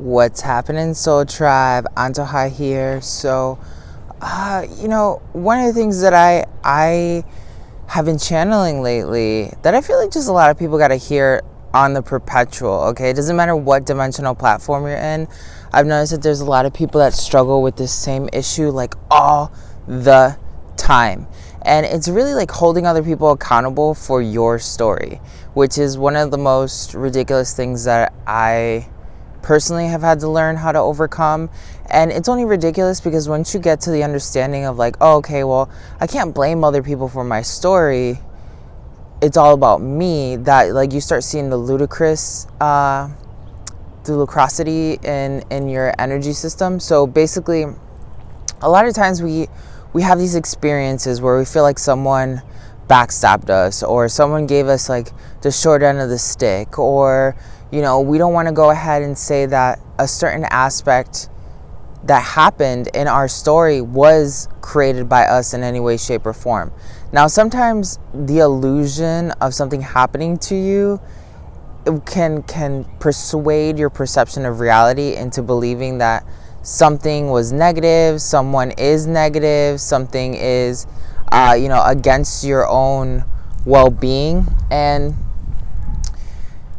What's happening, Soul Tribe? Antojai here. So, one of the things that I have been channeling lately that I feel like just a lot of people got to hear on the perpetual, okay? It doesn't matter what dimensional platform you're in. I've noticed that there's a lot of people that struggle with this same issue like all the time. And it's really like holding other people accountable for your story, which is one of the most ridiculous things that I personally have had to learn how to overcome. And it's only ridiculous because once you get to the understanding of like, oh, okay, well, I can't blame other people for my story, it's all about me, that like you start seeing the ludicrosity in your energy system. So basically, a lot of times we have these experiences where we feel like someone backstabbed us, or someone gave us like the short end of the stick, or we don't want to go ahead and say that a certain aspect that happened in our story was created by us in any way, shape, or form. Now, sometimes the illusion of something happening to you can persuade your perception of reality into believing that something was negative, someone is negative, something is, against your own well-being. And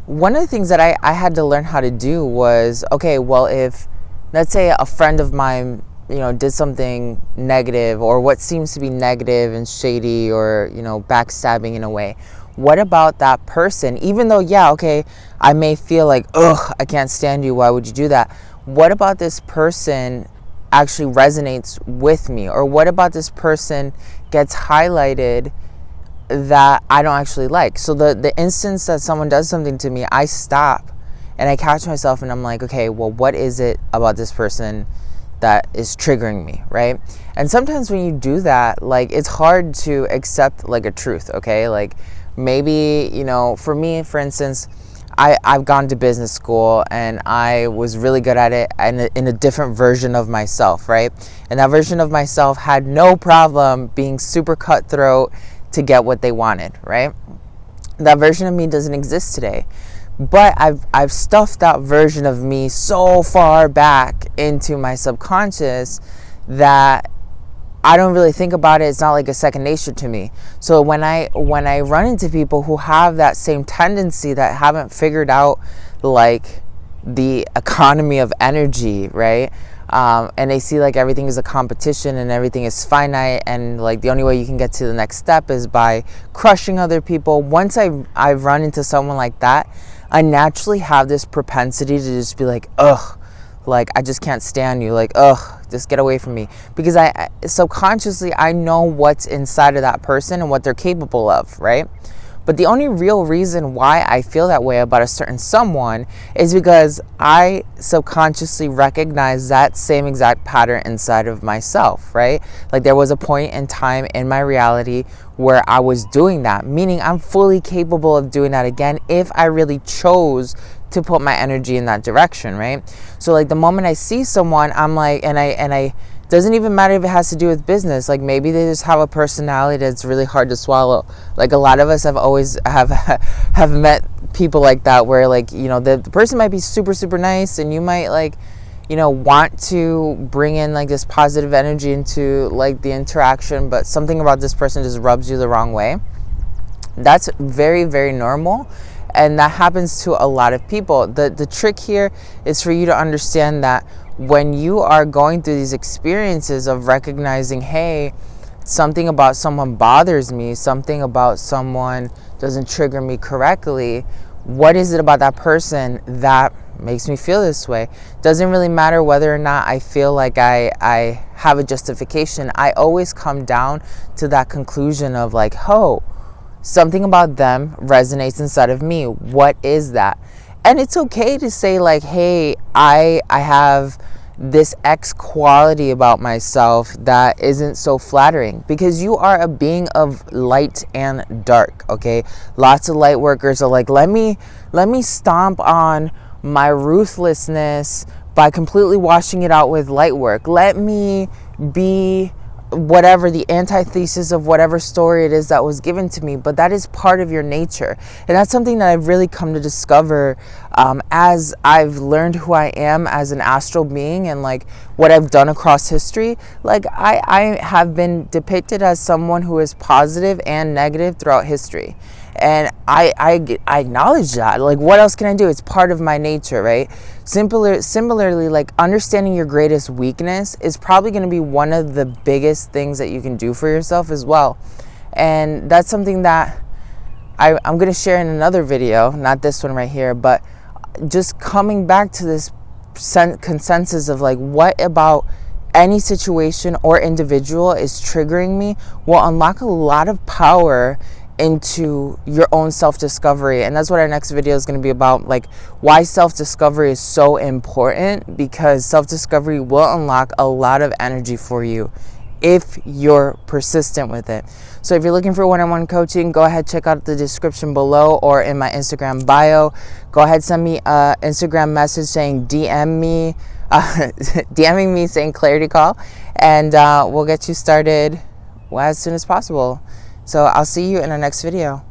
one of the things that I had to learn how to do was, okay, well, if, let's say a friend of mine, did something negative, or what seems to be negative and shady, or, backstabbing in a way, what about that person? Even though, I may feel like, ugh, I can't stand you, why would you do that? What about this person actually resonates with me? Or what about this person gets highlighted that I don't actually like? So the instance that someone does something to me, I stop and I catch myself and I'm like, okay, well, what is it about this person that is triggering me, right? And sometimes when you do that, like, it's hard to accept like a truth, okay? Like maybe, for me, for instance, I've gone to business school and I was really good at it in a different version of myself, right? And that version of myself had no problem being super cutthroat to get what they wanted, right? That version of me doesn't exist today. But I've stuffed that version of me so far back into my subconscious that I don't really think about it. It's not like a second nature to me. So when I run into people who have that same tendency, that haven't figured out like the economy of energy, right? And they see like everything is a competition and everything is finite, and like the only way you can get to the next step is by crushing other people. Once I've run into someone like that, I naturally have this propensity to just be like, ugh, like I just can't stand you, like, ugh, just get away from me. Because I subconsciously, I know what's inside of that person and what they're capable of, right? But the only real reason why I feel that way about a certain someone is because I subconsciously recognize that same exact pattern inside of myself, right? Like there was a point in time in my reality where I was doing that, meaning I'm fully capable of doing that again if I really chose to put my energy in that direction, right? So like the moment I see someone, I'm like, and I doesn't even matter if it has to do with business. Like maybe they just have a personality that's really hard to swallow. Like a lot of us have met people like that, where like, the person might be super, super nice, and you might like, want to bring in like this positive energy into like the interaction, but something about this person just rubs you the wrong way. That's very, very normal. And that happens to a lot of people. The trick here is for you to understand that when you are going through these experiences of recognizing, hey, something about someone bothers me, something about someone doesn't trigger me correctly, what is it about that person that makes me feel this way? Doesn't really matter whether or not I feel like I have a justification. I always come down to that conclusion of like, oh, something about them resonates inside of me. What is that? And it's okay to say like, hey, I have this X quality about myself that isn't so flattering, because you are a being of light and dark, okay? Lots of light workers are like, let me stomp on my ruthlessness by completely washing it out with light work. Let me be whatever the antithesis of whatever story it is that was given to me, but that is part of your nature. And that's something that I've really come to discover as I've learned who I am as an astral being, and like what I've done across history. Like I have been depicted as someone who is positive and negative throughout history. And I acknowledge that. Like, what else can I do? It's part of my nature, right? Similarly, like, understanding your greatest weakness is probably going to be one of the biggest things that you can do for yourself as well. And that's something that I'm going to share in another video, not this one right here, but just coming back to this consensus of like, what about any situation or individual is triggering me will unlock a lot of power into your own self-discovery. And that's what our next video is going to be about, like why self-discovery is so important, because self-discovery will unlock a lot of energy for you if you're persistent with it. So if you're looking for one-on-one coaching, go ahead, check out the description below or in my Instagram bio. Go ahead, send me an Instagram message saying DMing me saying clarity call, and we'll get you started as soon as possible. So I'll see you in our next video.